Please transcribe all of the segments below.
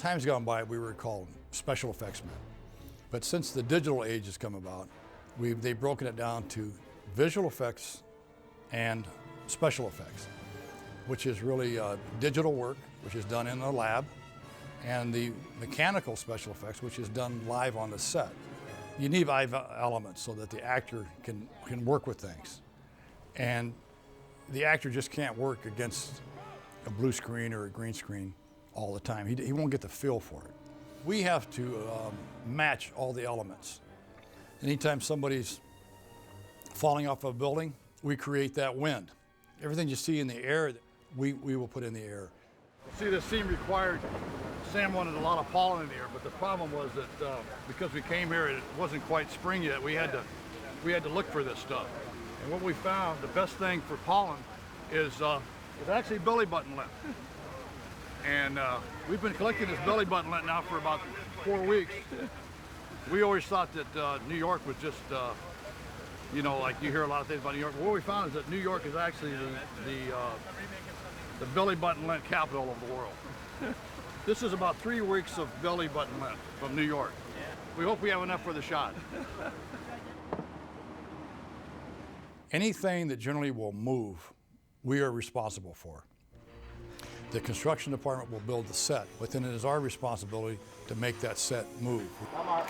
Times gone by, we were called special effects men. But since the digital age has come about, they've broken it down to visual effects and special effects, which is really digital work, which is done in a lab, and the mechanical special effects, which is done live on the set. You need live elements so that the actor can work with things. And the actor just can't work against a blue screen or a green screen all the time. He won't get the feel for it. We have to match all the elements. Anytime somebody's falling off a building, we create that wind. Everything you see in the air, we will put in the air. See, this scene required, Sam wanted a lot of pollen in the air, but the problem was that because we came here, it wasn't quite spring yet. We had to look for this stuff. And what we found, the best thing for pollen is actually belly button lint. And we've been collecting this belly button lint now for about 4 weeks. We always thought that New York was just, you know, like you hear a lot of things about New York. But what we found is that New York is actually the belly button lint capital of the world. This is about 3 weeks of belly button lint from New York. We hope we have enough for the shot. Anything that generally will move, we are responsible for. The construction department will build the set, but then it is our responsibility to make that set move. Come on.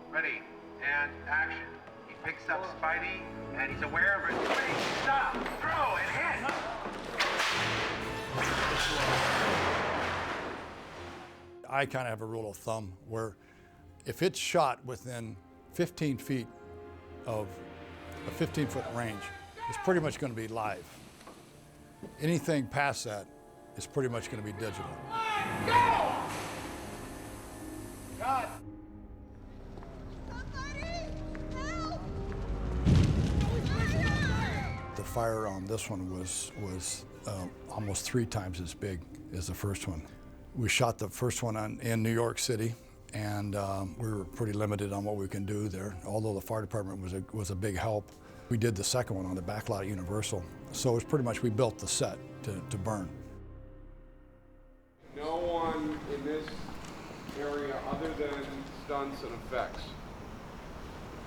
Ready, and action. He picks up Spidey, and he's aware of it. Wait, stop, throw, and hit! I kind of have a rule of thumb where if it's shot within 15 feet of a 15-foot range, it's pretty much going to be live. Anything past that is pretty much going to be digital. Go! Cut! The fire on this one was almost 3 times as big as the first one. We shot the first one in New York City, and we were pretty limited on what we can do there, although the fire department was a big help. We did the second one on the back lot at Universal, so it was pretty much we built the set to burn. No one in this area other than stunts and effects.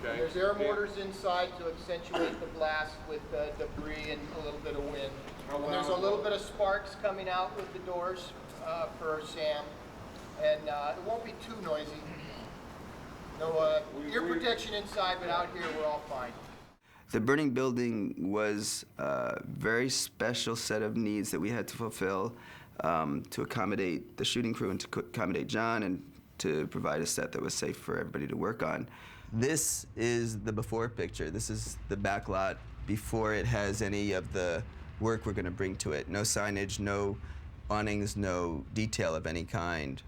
Okay. There's air mortars inside to accentuate the blast with debris and a little bit of wind. And there's a little bit of sparks coming out with the doors for Sam. And it won't be too noisy. No ear protection inside, but out here we're all fine. The burning building was a very special set of needs that we had to fulfill to accommodate the shooting crew and to accommodate John and to provide a set that was safe for everybody to work on. This is the before picture. This is the back lot before it has any of the work we're going to bring to it. No signage, no awnings, no detail of any kind.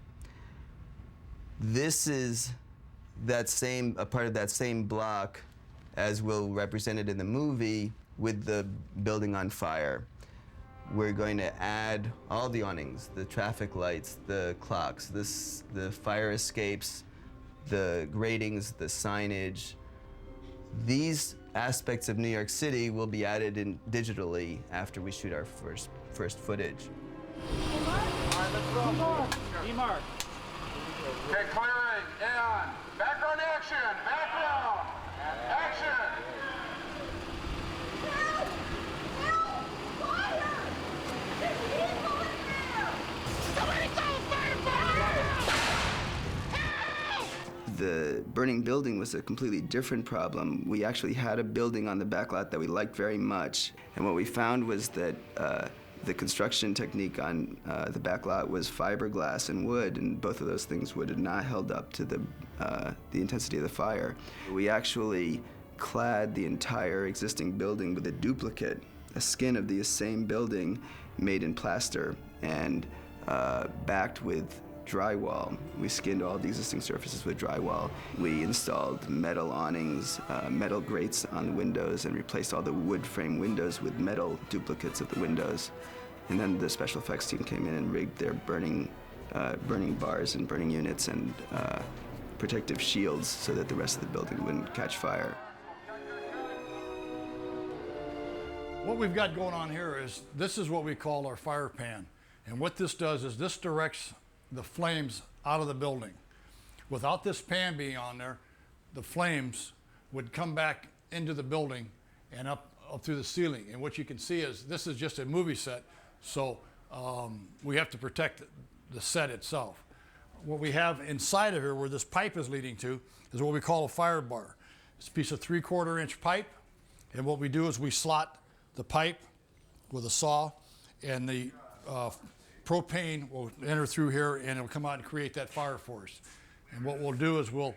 This is a part of that same block as we'll represent it in the movie with the building on fire. We're going to add all the awnings, the traffic lights, the clocks, the fire escapes, the gratings, the signage. These aspects of New York City will be added in digitally after we shoot our first footage. All right, let's go. E-Mark. Okay, clearing, and background action, background, action. Help! Help! Fire! There's people in there! Somebody call fire! Help! The burning building was a completely different problem. We actually had a building on the back lot that we liked very much, and what we found was that the construction technique on the back lot was fiberglass and wood, and both of those things would have not held up to the intensity of the fire. We actually clad the entire existing building with a duplicate, a skin of the same building made in plaster and backed with drywall. We skinned all the existing surfaces with drywall. We installed metal awnings, metal grates on the windows, and replaced all the wood frame windows with metal duplicates of the windows. And then the special effects team came in and rigged their burning bars and burning units and protective shields so that the rest of the building wouldn't catch fire. What we've got going on here is, this is what we call our fire pan. And what this does is this directs the flames out of the building. Without this pan being on there, the flames would come back into the building and up through the ceiling. And what you can see is this is just a movie set, so we have to protect the set itself. What we have inside of here, where this pipe is leading to, is what we call a fire bar. It's a piece of 3/4 inch pipe, and what we do is we slot the pipe with a saw, and the propane will enter through here, and it'll come out and create that fire for us. And what we'll do is we'll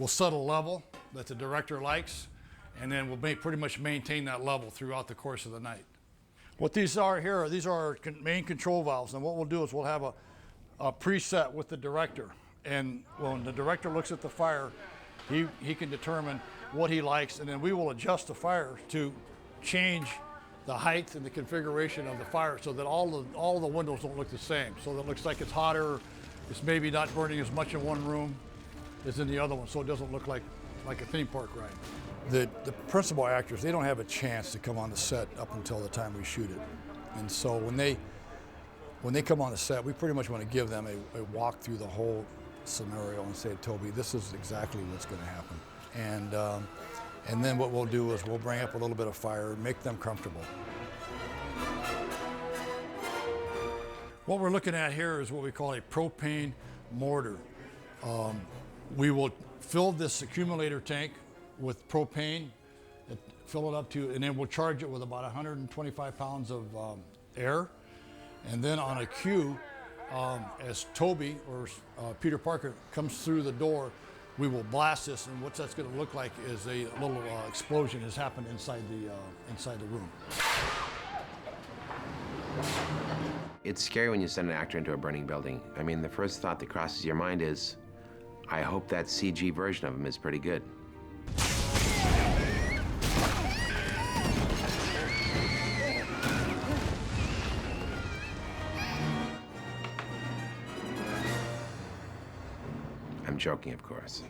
set a level that the director likes, and then we'll pretty much maintain that level throughout the course of the night. What these are here, these are our main control valves, and what we'll do is we'll have a preset with the director, and when the director looks at the fire, he can determine what he likes, and then we will adjust the fire to change the height and the configuration of the fire so that all the windows don't look the same. So that it looks like it's hotter, it's maybe not burning as much in one room as in the other one, so it doesn't look like a theme park ride. The principal actors, they don't have a chance to come on the set up until the time we shoot it. And so when they come on the set, we pretty much want to give them a walk through the whole scenario and say, Toby, this is exactly what's going to happen. And then what we'll do is we'll bring up a little bit of fire, make them comfortable. What we're looking at here is what we call a propane mortar. We will fill this accumulator tank with propane, fill it up to, and then we'll charge it with about 125 pounds of air. And then on a cue, as Toby or Peter Parker comes through the door, we will blast this, and what that's going to look like is a little explosion has happened inside the room. It's scary when you send an actor into a burning building. I mean, the first thought that crosses your mind is, I hope that CG version of him is pretty good. I'm joking, of course.